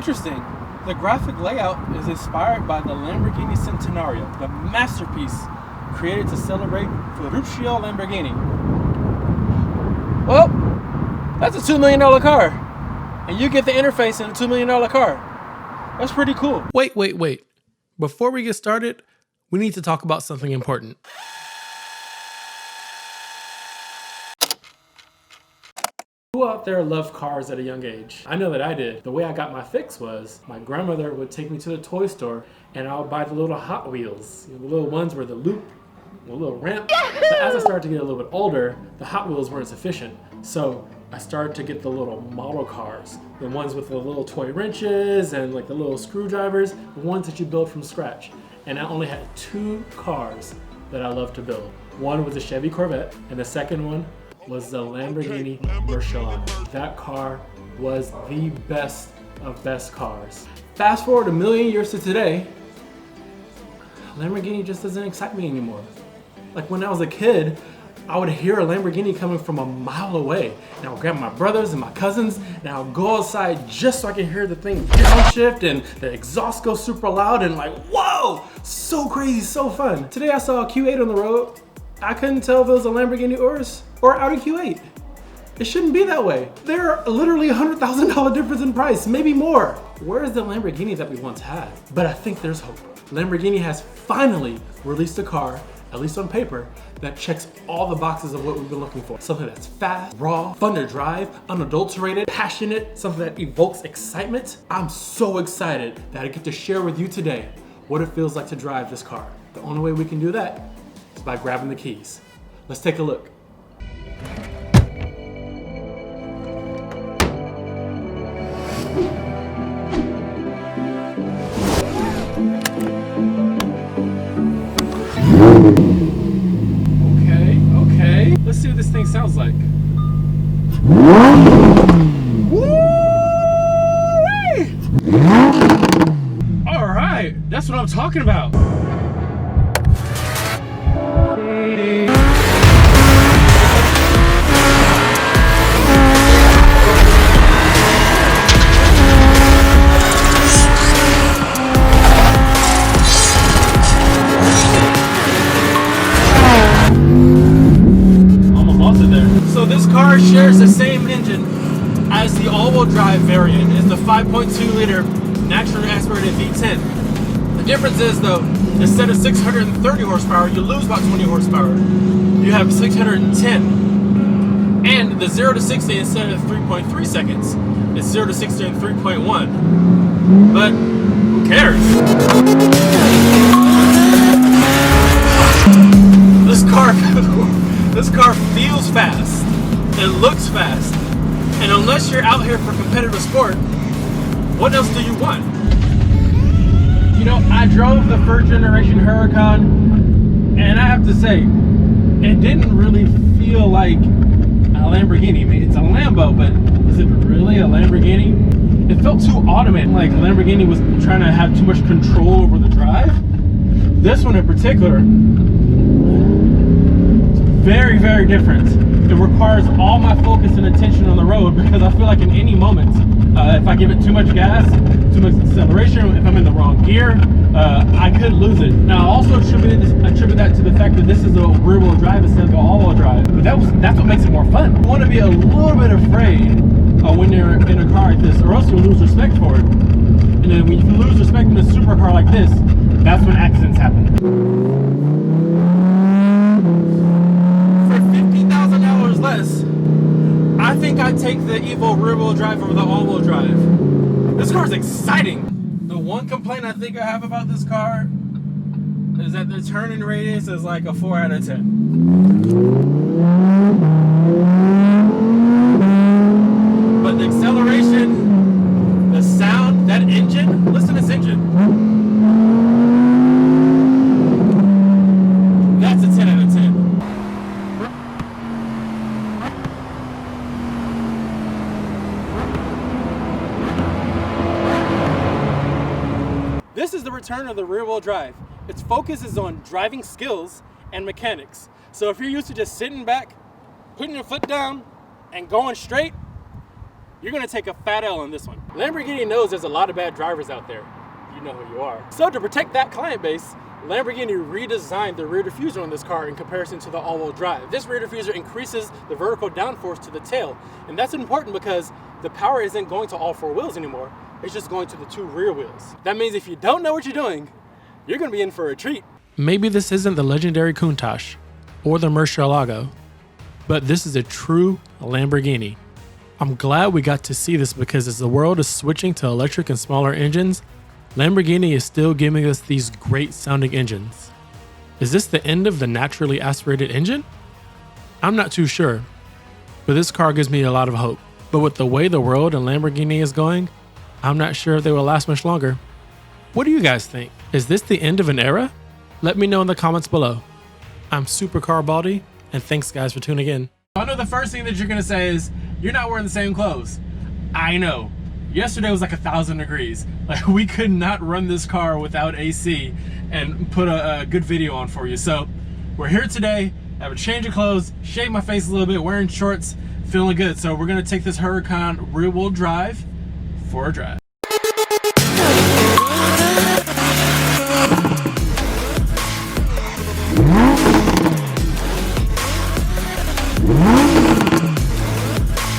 interesting. The graphic layout is inspired by the Lamborghini Centenario, the masterpiece created to celebrate Ferruccio Lamborghini. Well, that's a $2 million car. And you get the interface in a $2 million car. That's pretty cool. Wait. Before we get started, we need to talk about something important. Who out there loved cars at a young age? I know that I did. The way I got my fix was my grandmother would take me to the toy store and I would buy the little Hot Wheels. The little ones where the loop, the little ramp. But as I started to get a little bit older, the Hot Wheels weren't sufficient. So I started to get the little model cars. The ones with the little toy wrenches and like the little screwdrivers. The ones that you build from scratch. And I only had 2 cars that I loved to build. One was a Chevy Corvette and the second one was the Lamborghini Huracan. That car was the best of best cars. Fast forward a million years to today, Lamborghini just doesn't excite me anymore. Like when I was a kid, I would hear a Lamborghini coming from a mile away. And I would grab my brothers and my cousins and I would go outside just so I could hear the thing downshift and the exhaust go super loud and like, whoa, so crazy, so fun. Today I saw a Q8 on the road. I couldn't tell if it was a Lamborghini Urus or Audi Q8. It shouldn't be that way. They're literally $100,000 difference in price, maybe more. Where is the Lamborghini that we once had? But I think there's hope. Lamborghini has finally released a car, at least on paper, that checks all the boxes of what we've been looking for. Something that's fast, raw, fun to drive, unadulterated, passionate, something that evokes excitement. I'm so excited that I get to share with you today what it feels like to drive this car. The only way we can do that is by grabbing the keys. Let's take a look. Okay. Let's see what this thing sounds like. All right, that's what I'm talking about. Shares the same engine as the all-wheel drive variant. It's the 5.2 liter naturally aspirated V10. The difference is though, instead of 630 horsepower, you lose about 20 horsepower. You have 610. And the 0 to 60 instead of 3.3 seconds, it's 0 to 60 in 3.1. But who cares? This car feels fast. It looks fast, and unless you're out here for competitive sport, what else do you want? You know, I drove the first generation Huracan, and I have to say, it didn't really feel like a Lamborghini. I mean, it's a Lambo, but is it really a Lamborghini? It felt too automated, like Lamborghini was trying to have too much control over the drive. This one in particular, very, very different. It requires all my focus and attention on the road because I feel like in any moment, if I give it too much gas, too much acceleration, if I'm in the wrong gear, I could lose it. Now, I also attribute that to the fact that this is a rear-wheel drive instead of an all-wheel drive. But that's what makes it more fun. You want to be a little bit afraid when you're in a car like this, or else you'll lose respect for it. And then when you lose respect in a supercar like this, that's when accidents happen. Less, I think I'd take the Evo rear-wheel drive over the all-wheel drive. This car is exciting. The one complaint I think I have about this car is that the turning radius is like a 4 out of 10. But the acceleration, the sound, that engine, listen to this engine. That's a 10 out of 10. This is the return of the rear-wheel drive. Its focus is on driving skills and mechanics. So if you're used to just sitting back, putting your foot down, and going straight, you're gonna take a fat L on this one. Lamborghini knows there's a lot of bad drivers out there. You know who you are. So to protect that client base, Lamborghini redesigned the rear diffuser on this car in comparison to the all-wheel drive. This rear diffuser increases the vertical downforce to the tail, and that's important because the power isn't going to all four wheels anymore. It's just going to the two rear wheels. That means if you don't know what you're doing, you're gonna be in for a treat. Maybe this isn't the legendary Countach or the Murcielago, but this is a true Lamborghini. I'm glad we got to see this because as the world is switching to electric and smaller engines, Lamborghini is still giving us these great sounding engines. Is this the end of the naturally aspirated engine? I'm not too sure, but this car gives me a lot of hope. But with the way the world and Lamborghini is going, I'm not sure if they will last much longer. What do you guys think? Is this the end of an era? Let me know in the comments below. I'm Supercarbaldeee, and thanks guys for tuning in. I know the first thing that you're gonna say is, you're not wearing the same clothes. I know. Yesterday was like 1,000 degrees. Like we could not run this car without AC and put a good video on for you. So we're here today, have a change of clothes, shave my face a little bit, wearing shorts, feeling good. So we're gonna take this Huracan rear wheel drive for a drive.